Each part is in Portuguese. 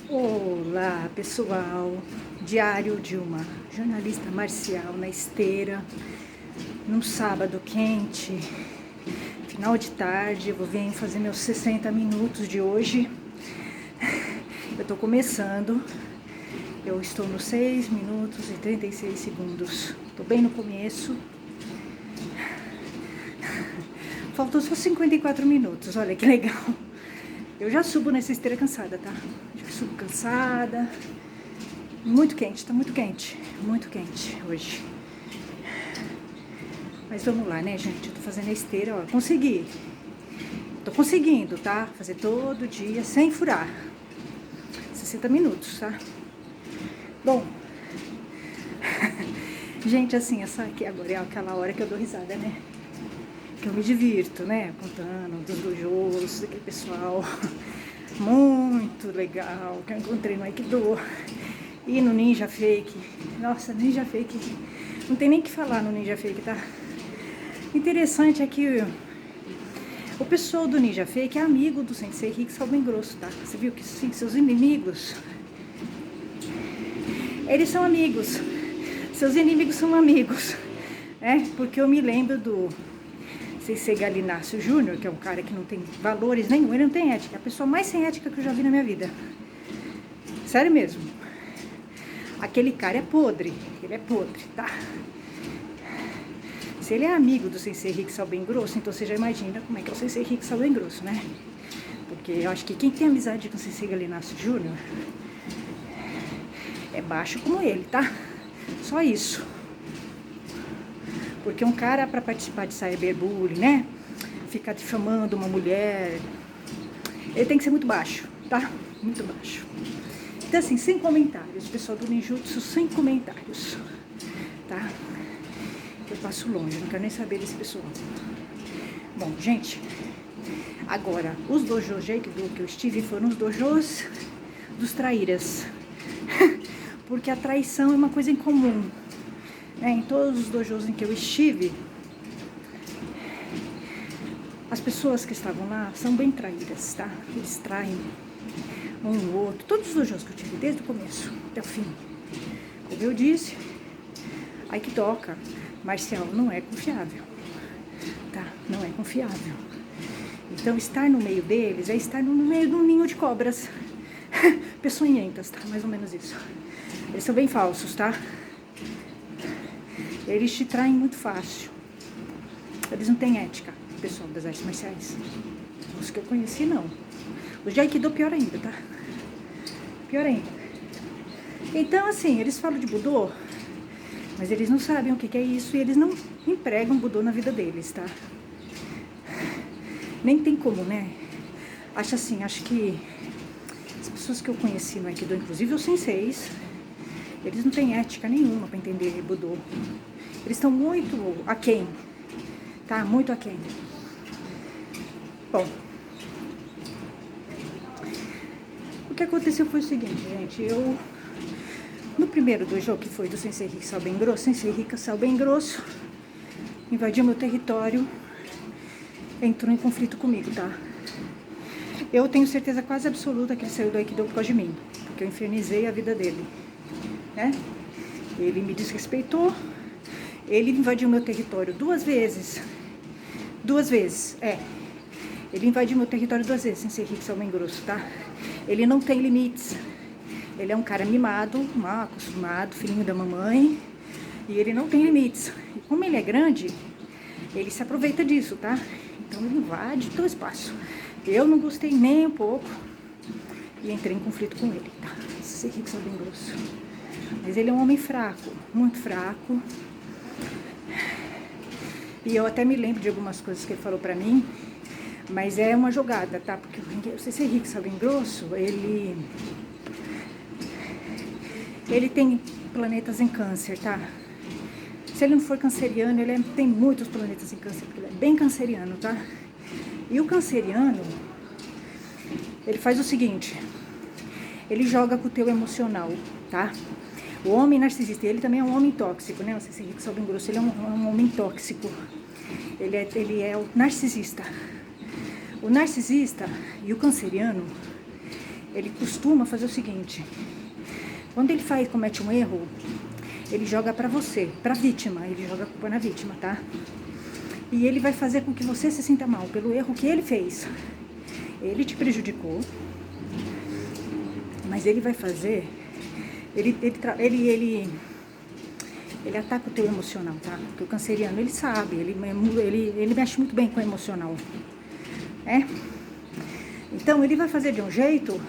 Olá, pessoal. Diário de uma jornalista marcial na esteira, num sábado quente, final de tarde. Eu vou vir fazer meus 60 minutos de hoje. Eu tô começando. Eu estou nos 6 minutos e 36 segundos. Tô bem no começo. Faltou só 54 minutos. Olha que legal. Eu já subo nessa esteira cansada, tá? Já subo cansada. Muito quente, tá muito quente hoje. Mas vamos lá, né, gente? Eu tô fazendo a esteira, ó. Consegui. Tô conseguindo, tá? Fazer todo dia sem furar. 60 minutos, tá? Bom. Gente, assim, essa aqui agora é aquela hora que eu dou risada, né? Que eu me divirto, né? Contando dos dojos, daquele pessoal muito legal que eu encontrei no Aikido e no Ninja Fake. Nossa, Ninja Fake, não tem nem o que falar no Ninja Fake, tá? Interessante é que o pessoal do Ninja Fake é amigo do Sensei Rick bem grosso, tá? Você viu que sim, seus inimigos, eles são amigos, seus inimigos são amigos, né? Porque eu me lembro do Sensei Galinácio Júnior, que é um cara que não tem valores nenhum, ele não tem ética, é a pessoa mais sem ética que eu já vi na minha vida. Sério mesmo. Aquele cara é podre, ele é podre, tá? Se ele é amigo do Sensei Rick bem grosso, então você já imagina como é que é o Sensei Rick bem grosso, né? Porque eu acho que quem tem amizade com o Sensei Galinácio Júnior é baixo como ele, tá? Só isso. Porque um cara, para participar de cyberbullying, né? Ficar difamando uma mulher, ele tem que ser muito baixo, tá? Muito baixo. Então, assim, sem comentários. Pessoal do Ninjutsu, sem comentários, tá? Eu passo longe, não quero nem saber desse pessoal. Bom, gente, agora, os dojos de Aikido que eu estive foram os dojos dos traíras. Porque a traição é uma coisa incomum. Em todos os dojos em que eu estive, as pessoas que estavam lá são bem traíras, tá? Eles traem um ou outro. Todos os dojos que eu tive, desde o começo até o fim. Como eu disse, Aikidoka marcial não é confiável, tá? Não é confiável. Então, estar no meio deles é estar no meio de um ninho de cobras. Peçonhentas, tá? Mais ou menos isso. Eles são bem falsos, tá? Eles te traem muito fácil. Eles não têm ética, pessoal das artes marciais. Os que eu conheci, não. Os de Aikido, pior ainda, tá? Pior ainda. Então, assim, eles falam de Budô, mas eles não sabem o que é isso e eles não empregam Budô na vida deles, tá? Nem tem como, né? Acho assim, acho que as pessoas que eu conheci no Aikido, inclusive os senseis, eles não têm ética nenhuma pra entender Budô. Eles estão muito aquém, tá? Muito aquém. Bom, o que aconteceu foi o seguinte, gente. No primeiro dojo, que foi do Sensei Rick bem grosso, Sensei Rick bem grosso invadiu meu território, entrou em conflito comigo, tá? Eu tenho certeza quase absoluta que ele saiu do Aikido por causa de mim, porque eu infernizei a vida dele, né? Ele me desrespeitou. Ele invadiu meu território duas vezes. Ele invadiu meu território duas vezes, sem ser Rick bem grosso, tá? Ele não tem limites. Ele é um cara mimado, mal acostumado, filhinho da mamãe. E ele não tem limites. E como ele é grande, ele se aproveita disso, tá? Então ele invade todo o espaço. Eu não gostei nem um pouco. E entrei em conflito com ele, tá? Sem ser Rick bem grosso. Mas ele é um homem fraco, muito fraco. E eu até me lembro de algumas coisas que ele falou pra mim, mas é uma jogada, tá? Porque o Sensei Rick bem grosso, ele tem planetas em câncer, tá? Se ele não for canceriano, ele tem muitos planetas em câncer, porque ele é bem canceriano, tá? E o canceriano, ele faz o seguinte, ele joga com o teu emocional, tá? O homem narcisista, ele também é um homem tóxico, né? O Sensei Rick bem grosso, ele é um homem tóxico. Ele é o narcisista. O narcisista e o canceriano, ele costuma fazer o seguinte: quando ele comete um erro, ele joga pra você, pra vítima, ele joga a culpa na vítima, tá? E ele vai fazer com que você se sinta mal pelo erro que ele fez. Ele te prejudicou, mas ele vai fazer, ele ataca o teu emocional, tá? Porque o canceriano, ele sabe, ele mexe muito bem com o emocional, né? Então, ele vai fazer de um jeito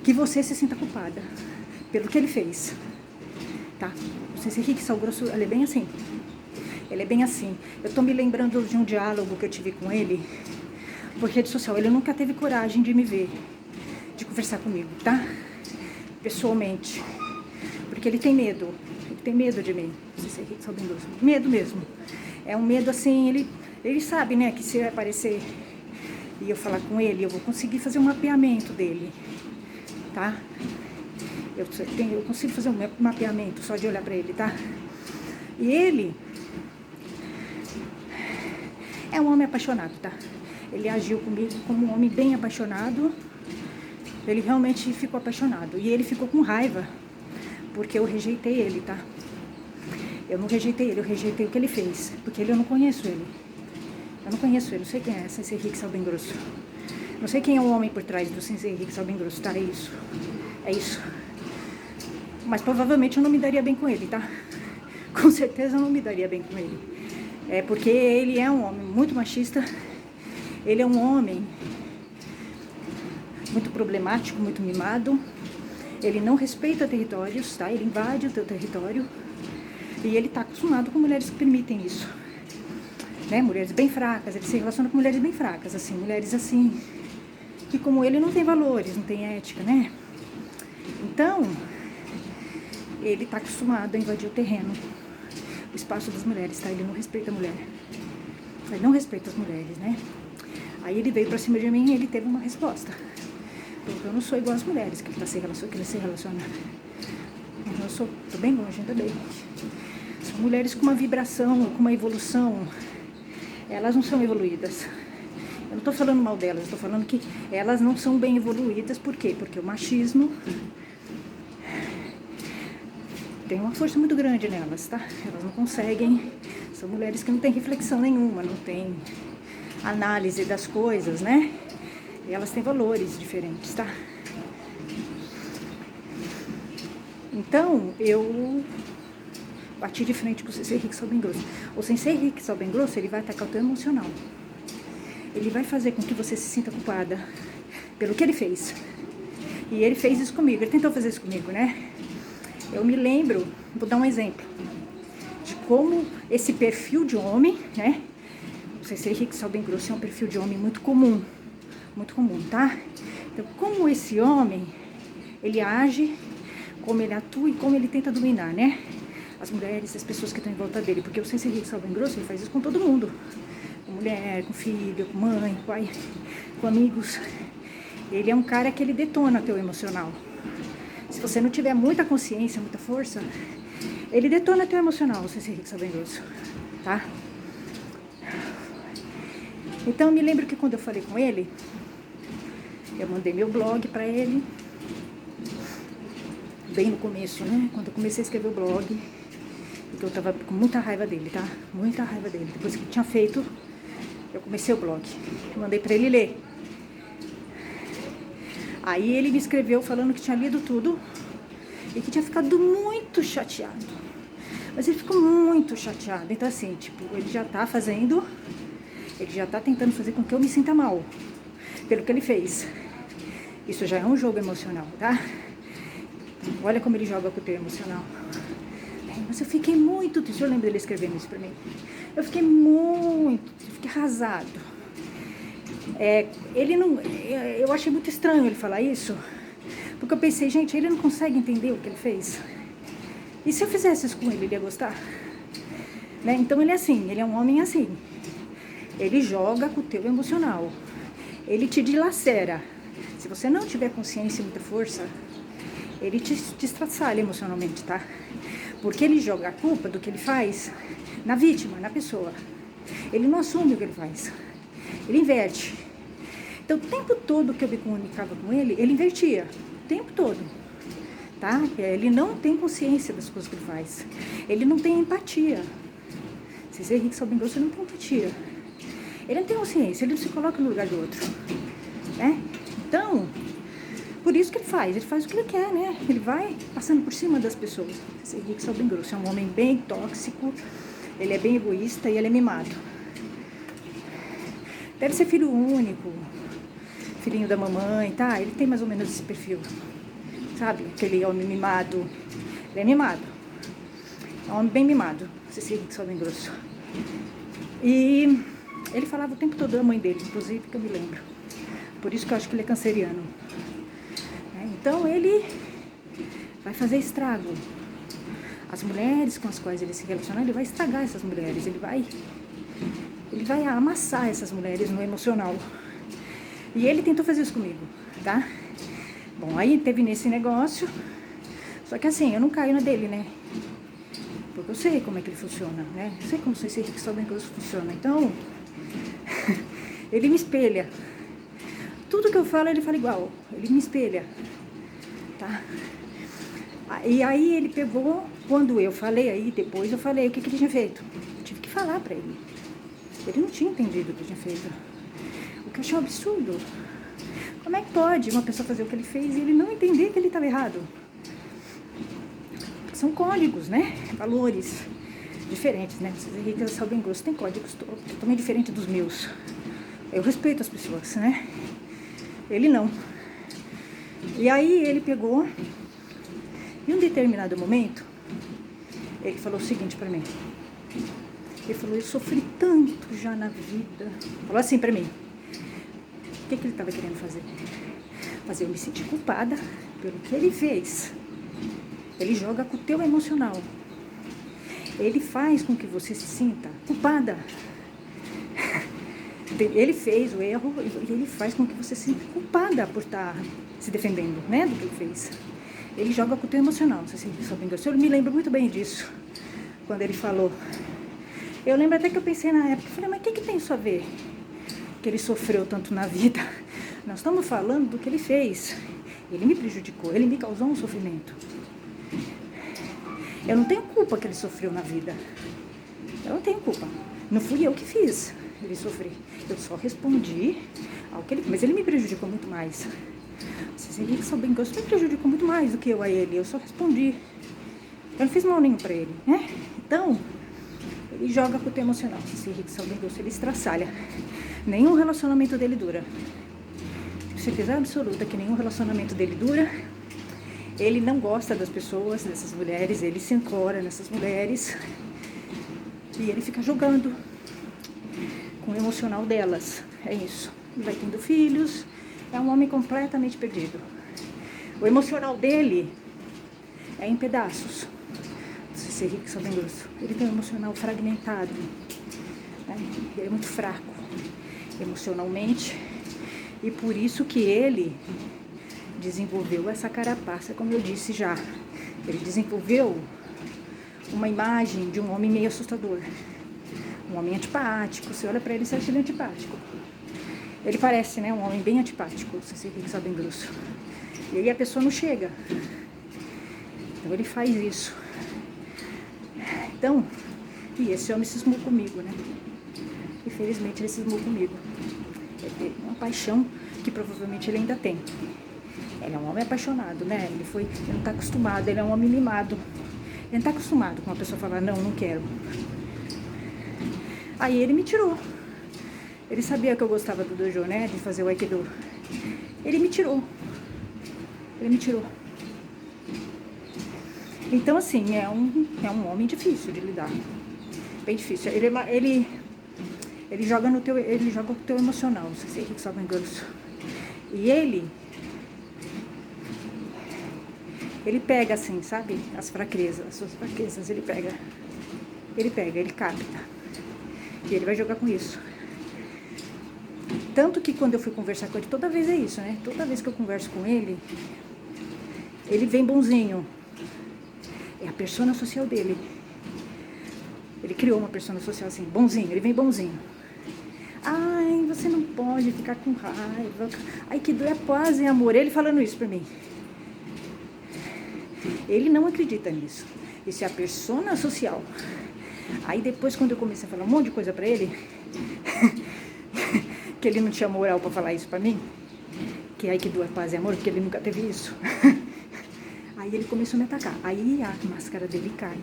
que você se sinta culpada pelo que ele fez, tá? O Sensei Rick Sal Grosso, ele é bem assim. Ele é bem assim. Eu tô me lembrando de um diálogo que eu tive com ele por rede social. Ele nunca teve coragem de me ver, de conversar comigo, tá? Pessoalmente. Porque ele tem medo. Ele tem medo de mim. Não sei se é Rick Sal Grosso. Medo mesmo. É um medo assim, ele sabe, né, que se eu aparecer e eu falar com ele, eu vou conseguir fazer um mapeamento dele, tá? Eu consigo fazer um mapeamento só de olhar pra ele, tá? E ele é um homem apaixonado, tá? Ele agiu comigo como um homem bem apaixonado. Ele realmente ficou apaixonado. E ele ficou com raiva, porque eu rejeitei ele, tá? Eu não rejeitei ele, eu rejeitei o que ele fez. Porque eu não conheço ele. Eu não conheço ele, não sei quem é Sensei Rick Sal Grosso. Não sei quem é o homem por trás do Sensei Rick Sal Grosso, tá? É isso. É isso. Mas provavelmente eu não me daria bem com ele, tá? Com certeza eu não me daria bem com ele. É porque ele é um homem muito machista. Ele é um homem muito problemático, muito mimado. Ele não respeita territórios, tá? Ele invade o teu território. E ele tá acostumado com mulheres que permitem isso, né? Mulheres bem fracas. Ele se relaciona com mulheres bem fracas, assim. Mulheres assim, que como ele não tem valores, não tem ética, né? Então, ele tá acostumado a invadir o terreno, o espaço das mulheres, tá? Ele não respeita a mulher. Ele não respeita as mulheres, né? Aí ele veio pra cima de mim e ele teve uma resposta. Porque eu não sou igual às mulheres que ele se relaciona. Eu tô bem longe, ainda bem. São mulheres com uma vibração, com uma evolução. Elas não são evoluídas. Eu não tô falando mal delas, eu tô falando que elas não são bem evoluídas. Por quê? Porque o machismo tem uma força muito grande nelas, tá? Elas não conseguem. São mulheres que não têm reflexão nenhuma, não têm análise das coisas, né? E elas têm valores diferentes, tá? Então, eu bati de frente com o Sensei Rick Sal Grosso. O Sensei Rick Sal Grosso, ele vai atacar o teu emocional. Ele vai fazer com que você se sinta culpada pelo que ele fez. E ele fez isso comigo, ele tentou fazer isso comigo, né? Eu me lembro, vou dar um exemplo, de como esse perfil de homem, né? O Sensei Rick Sal Grosso é um perfil de homem muito comum, tá? Então, como esse homem, ele age, como ele atua e como ele tenta dominar, né? As mulheres, as pessoas que estão em volta dele. Porque o Sensei Rick Sal Grosso, ele faz isso com todo mundo. Com mulher, com filho, com mãe, com pai, com amigos. Ele é um cara que ele detona teu emocional. Se você não tiver muita consciência, muita força, ele detona teu emocional, o Sensei Rick Sal Grosso, tá? Então, eu me lembro que quando eu falei com ele, eu mandei meu blog pra ele, bem no começo, né? Quando eu comecei a escrever o blog, porque eu tava com muita raiva dele, tá? Muita raiva dele. Depois que eu tinha feito, eu comecei o blog. Eu mandei pra ele ler. Aí ele me escreveu falando que tinha lido tudo e que tinha ficado muito chateado. Mas ele ficou muito chateado. Então, assim, tipo, ele já tá tentando fazer com que eu me sinta mal pelo que ele fez. Isso já é um jogo emocional, tá? Olha como ele joga com o teu emocional. Mas eu fiquei muito triste. Eu lembro dele escrevendo isso pra mim. Eu fiquei arrasado. Eu achei muito estranho ele falar isso, porque eu pensei, gente, ele não consegue entender o que ele fez. E se eu fizesse isso com ele ia gostar? Né? Então ele é assim, ele é um homem assim. Ele joga com o teu emocional. Ele te dilacera. Se você não tiver consciência e muita força, ele te estraçalha emocionalmente, tá? Porque ele joga a culpa do que ele faz na vítima, na pessoa. Ele não assume o que ele faz. Ele inverte. Então, o tempo todo que eu me comunicava com ele invertia. O tempo todo. Tá? Ele não tem consciência das coisas que ele faz. Ele não tem empatia. Se você é rico, só bem grosso, ele não tem empatia. Ele não tem consciência, ele não se coloca no lugar do outro. Né? Então, por isso que ele faz o que ele quer, né? Ele vai passando por cima das pessoas. Esse rico, só bem grosso, é um homem bem tóxico, ele é bem egoísta e ele é mimado. Deve ser filho único, filhinho da mamãe, tá? Ele tem mais ou menos esse perfil, sabe? Aquele homem mimado. Ele é mimado. É um homem bem mimado, esse rico, só bem grosso. E ele falava o tempo todo da mãe dele, inclusive, que eu me lembro. Por isso que eu acho que ele é canceriano. Então ele vai fazer estrago. As mulheres com as quais ele se relaciona, ele vai estragar essas mulheres. Ele vai amassar essas mulheres no emocional. E ele tentou fazer isso comigo, tá? Bom, aí teve nesse negócio. Só que assim, eu não caio na dele, né? Porque eu sei como é que ele funciona, né? Eu sei como esse rico só bem que funciona. Então, ele me espelha. Tudo que eu falo, ele fala igual. Ele me espelha. Tá? E aí ele pegou, quando eu falei, aí depois eu falei o que ele tinha feito. Eu tive que falar pra ele. Ele não tinha entendido o que tinha feito. O que eu achei um absurdo. Como é que pode uma pessoa fazer o que ele fez e ele não entender que ele estava errado? São códigos, né? Valores diferentes, né? Vocês ricas sabem grosso, tem códigos totalmente diferentes dos meus. Eu respeito as pessoas, né? Ele não. E aí ele pegou, em um determinado momento, ele falou o seguinte pra mim. Ele falou, eu sofri tanto já na vida. Falou assim pra mim. O que ele estava querendo fazer? Fazer eu me sentir culpada pelo que ele fez. Ele joga com o teu emocional. Ele faz com que você se sinta culpada. Ele fez o erro e ele faz com que você se sinta culpada por estar se defendendo, né, do que ele fez. Ele joga com o teu emocional. Não sei se só bem eu me lembro muito bem disso, quando ele falou. Eu lembro até que eu pensei na época, falei, mas o que tem isso a ver? Que ele sofreu tanto na vida. Nós estamos falando do que ele fez. Ele me prejudicou, ele me causou um sofrimento. Eu não tenho culpa que ele sofreu na vida. Eu não tenho culpa. Não fui eu que fiz ele sofrer. Eu só respondi ao que ele... Mas ele me prejudicou muito mais. Vocês aí que são bem gostos, me prejudicou muito mais do que eu a ele. Eu só respondi. Eu não fiz mal nenhum pra ele, né? Então, ele joga com o teu emocional. Esse rico são bem gostos, ele estraçalha. Nenhum relacionamento dele dura. Tenho certeza absoluta que nenhum relacionamento dele dura. Ele não gosta das pessoas, dessas mulheres. Ele se ancora nessas mulheres. E ele fica jogando com o emocional delas. É isso. Ele vai tendo filhos. É um homem completamente perdido. O emocional dele é em pedaços. Esse rico só bem grosso. Ele tem um emocional fragmentado. Né? Ele é muito fraco emocionalmente. E por isso que ele desenvolveu essa carapaça, como eu disse já. Ele desenvolveu uma imagem de um homem meio assustador. Um homem antipático. Você olha pra ele e você acha ele antipático. Ele parece, né, um homem bem antipático, se rico só bem grosso. E aí a pessoa não chega. Então ele faz isso. Então, e esse homem cismou comigo, né? Infelizmente ele cismou comigo. Ele teve uma paixão que provavelmente ele ainda tem. Ele é um homem apaixonado, né? Ele não tá acostumado, ele é um homem mimado. Ele não tá acostumado com uma pessoa falar, não quero. Aí ele me tirou. Ele sabia que eu gostava do dojo, né? De fazer o aikido. Ele me tirou. Ele me tirou. Então, assim, é um homem difícil de lidar. Bem difícil. Ele joga no teu, ele joga com o teu emocional. Não sei se é rico, só bem grosso. E ele pega assim, sabe? As suas fraquezas, ele capta. E ele vai jogar com isso. Tanto que quando eu fui conversar com ele, toda vez é isso, né? Toda vez que eu converso com ele, ele vem bonzinho. É a persona social dele. Ele criou uma persona social assim, bonzinho, ele vem bonzinho. Ai, Mãe, você não pode ficar com raiva. Aikido é paz e amor. Ele falando isso pra mim. Ele não acredita nisso. Isso é a persona social. Aí depois, quando eu comecei a falar um monte de coisa pra ele, que ele não tinha moral pra falar isso pra mim, que Aikido é paz e amor, porque ele nunca teve isso. Aí ele começou a me atacar. Aí a máscara dele cai.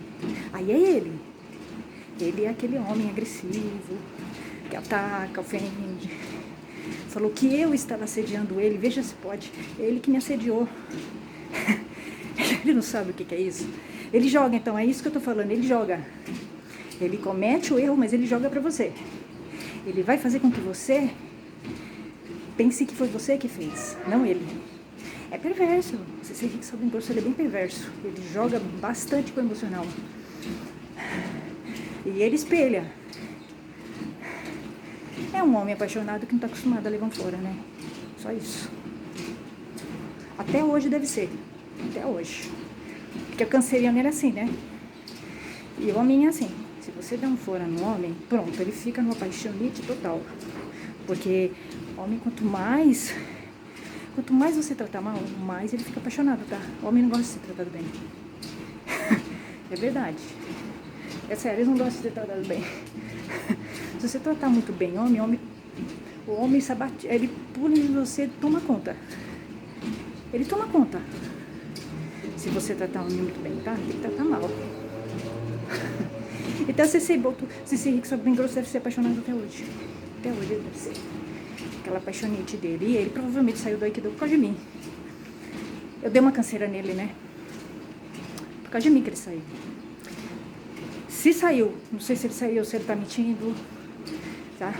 Aí é ele. Ele é aquele homem agressivo, que ataca, ofende. Falou que eu estava assediando ele. Veja se pode. Ele que me assediou. Ele não sabe o que é isso. Ele joga, então, é isso que eu tô falando. Ele joga. Ele comete o erro, mas ele joga pra você. Ele vai fazer com que você pense que foi você que fez, não ele. É perverso. Você Rick Sabem Grosso, ele é bem perverso. Ele joga bastante com o emocional. E ele espelha. É um homem apaixonado que não está acostumado a levar fora, né? Só isso. Até hoje deve ser. Até hoje. Porque o canceriano era assim, né? E o homem é assim. Se você der um fora no homem, pronto, ele fica numa paixonite total. Porque homem, quanto mais você tratar mal, mais ele fica apaixonado, tá? O homem não gosta de ser tratado bem. É verdade. É sério, eles não gostam de ser tratados bem. Se você tratar muito bem o homem sabate, ele pula em você e toma conta. Ele toma conta. Se você tratar o homem muito bem, tá? Tem que tratar mal. Então, se Rick Sabem Grosso deve ser apaixonado até hoje. Até hoje ele deve ser. Aquela paixonite dele. E ele provavelmente saiu do Aikido por causa de mim. Eu dei uma canseira nele, né? Por causa de mim que ele saiu. Se saiu, não sei se ele saiu, se ele tá mentindo, tá?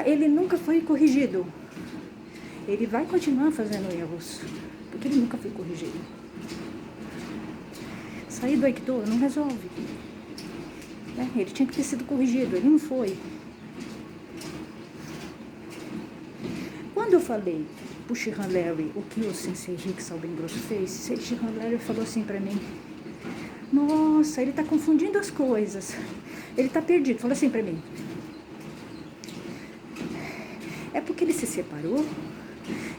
Ele nunca foi corrigido. Ele vai continuar fazendo erros, porque ele nunca foi corrigido. Sair do Aikido não resolve. Né? Ele tinha que ter sido corrigido, ele não foi. Quando eu falei pro Shihan Larry o que o Sensei Rick Sabem Grosso fez, o Shihan Larry falou assim pra mim: nossa, ele tá confundindo as coisas. Ele tá perdido. Falou assim pra mim: é porque ele se separou,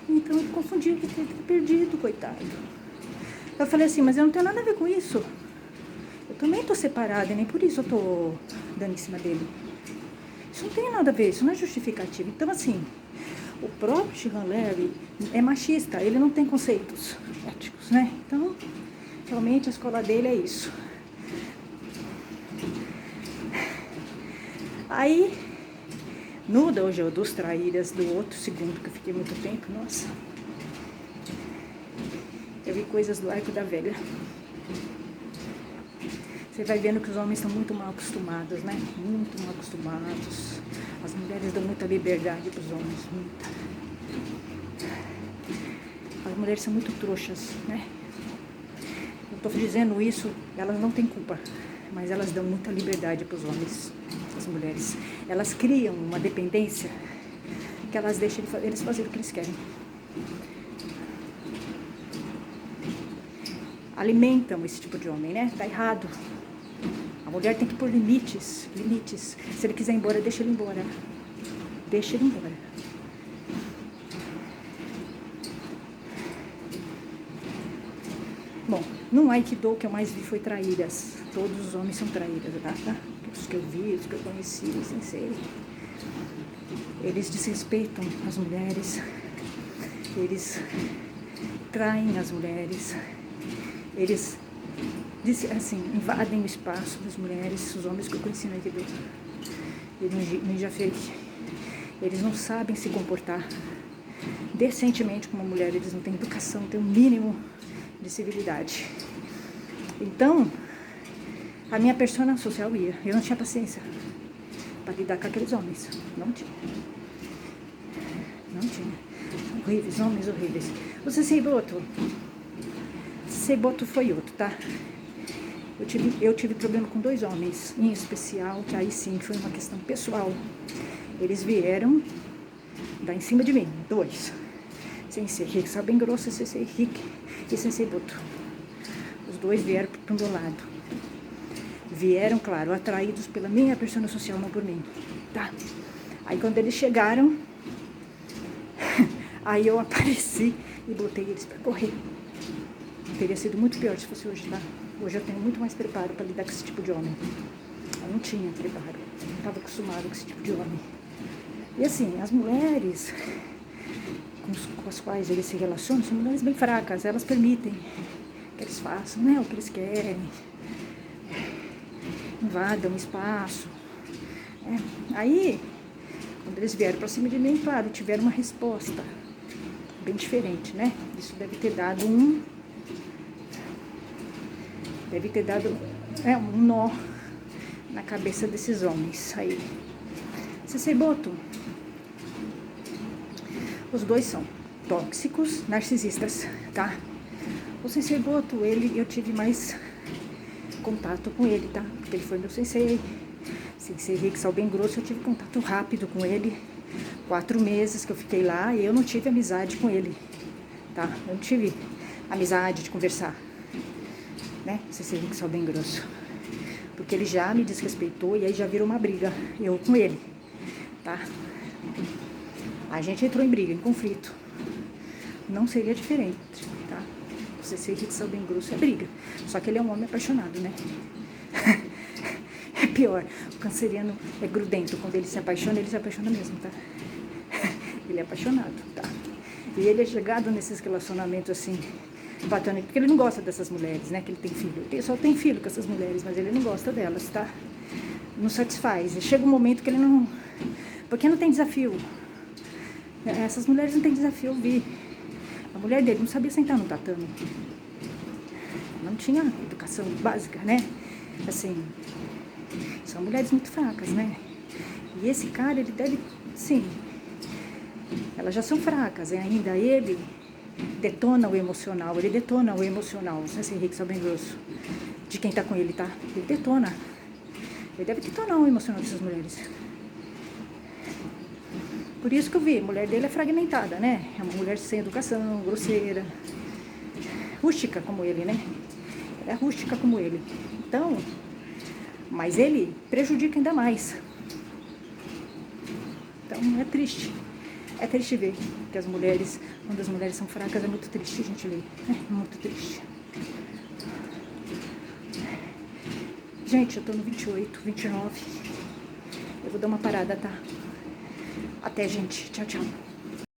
então ele confundiu, ele tá perdido, coitado. Eu falei assim, mas eu não tenho nada a ver com isso. Eu também tô separada, e nem por isso eu tô dando em cima dele. Isso não tem nada a ver, isso não é justificativo. Então, assim, o próprio Shihan Larry é machista, ele não tem conceitos éticos, né? Então, realmente a escola dele é isso. Aí, no dojo dos traíras do outro segundo, que eu fiquei muito tempo, nossa, eu vi coisas do arco da velha. Você vai vendo que os homens estão muito mal acostumados, né? Muito mal acostumados. As mulheres dão muita liberdade para os homens, muita. As mulheres são muito trouxas, né? Eu estou dizendo isso, elas não têm culpa, mas elas dão muita liberdade para os homens, as mulheres. Elas criam uma dependência que elas deixam eles fazerem o que eles querem. Alimentam esse tipo de homem, né? Tá errado. A mulher tem que pôr limites. Se ele quiser ir embora, deixa ele embora. Deixa ele embora. Bom, no Aikido que eu mais vi foi traíras. Todos os homens são traíras, tá? Os que eu vi, os que eu conheci, os sensei. Eles desrespeitam as mulheres. Eles traem as mulheres. Eles, assim, invadem o espaço das mulheres, os homens que eu conheci no Aikido. E no Ninja Fake. Eles não sabem se comportar decentemente com uma mulher. Eles não têm educação, não têm um mínimo de civilidade. Então, a minha persona social ia. Eu não tinha paciência para lidar com aqueles homens. Não tinha. Não tinha. Horríveis, homens horríveis. O Sensei Boto foi outro, tá? Eu tive problema com 2 homens, em especial, que aí sim foi uma questão pessoal. Eles vieram dar em cima de mim, 2. Sensei Rick Sabem Grosso, Sensei Rick e Sensei Boto. Os 2 vieram pro meu lado. Vieram, claro, atraídos pela minha persona social, não por mim, tá? Aí quando eles chegaram, aí eu apareci e botei eles para correr. Teria sido muito pior se fosse hoje, tá? Hoje eu tenho muito mais preparo para lidar com esse tipo de homem. Eu não tinha preparo, não estava acostumado com esse tipo de homem. E assim, as mulheres com as quais eles se relacionam são mulheres bem fracas, elas permitem que eles façam, né, o que eles querem, invadam o espaço. Aí, quando eles vieram para cima de mim, claro, tiveram uma resposta bem diferente, né? Isso deve ter dado um nó na cabeça desses homens aí. Ceceboto, os dois são tóxicos, narcisistas, tá? O Ceceboto, eu tive mais contato com ele, tá? Porque ele foi meu sensei Rick Salbengrosso, eu tive contato rápido com ele, 4 meses que eu fiquei lá, e eu não tive amizade com ele, tá? Eu não tive amizade de conversar, né? Sensei Rick Salbengrosso, porque ele já me desrespeitou e aí já virou uma briga, eu com ele, tá? A gente entrou em briga, em conflito. Não seria diferente, tá? O Sensei Rick Salbengrosso é briga, só que ele é um homem apaixonado, né? É pior, o canceriano é grudento, quando ele se apaixona mesmo, tá? Ele é apaixonado, tá? E ele é chegado nesses relacionamentos assim, platônicos, porque ele não gosta dessas mulheres, né? Que ele tem filho. Ele só tem filho com essas mulheres, mas ele não gosta delas, tá? Não satisfaz. E chega um momento que ele não... Porque não tem desafio. Essas mulheres não têm desafio, eu vi. A mulher dele não sabia sentar no tatame. Não tinha educação básica, né? Assim, são mulheres muito fracas, né? E esse cara, ele deve, sim, elas já são fracas, ainda ele detona o emocional, o Sensei Rick Salbengrosso, de quem tá com ele, tá? Ele detona. Ele deve detonar o emocional dessas mulheres. Por isso que eu vi, a mulher dele é fragmentada, né? É uma mulher sem educação, grosseira, rústica como ele, né? É rústica como ele. Então, mas ele prejudica ainda mais. Então, é triste. É triste ver que as mulheres, quando as mulheres são fracas, é muito triste a gente ver. É muito triste. Gente, eu tô no 28, 29. Eu vou dar uma parada, tá? Até, gente. Tchau, tchau.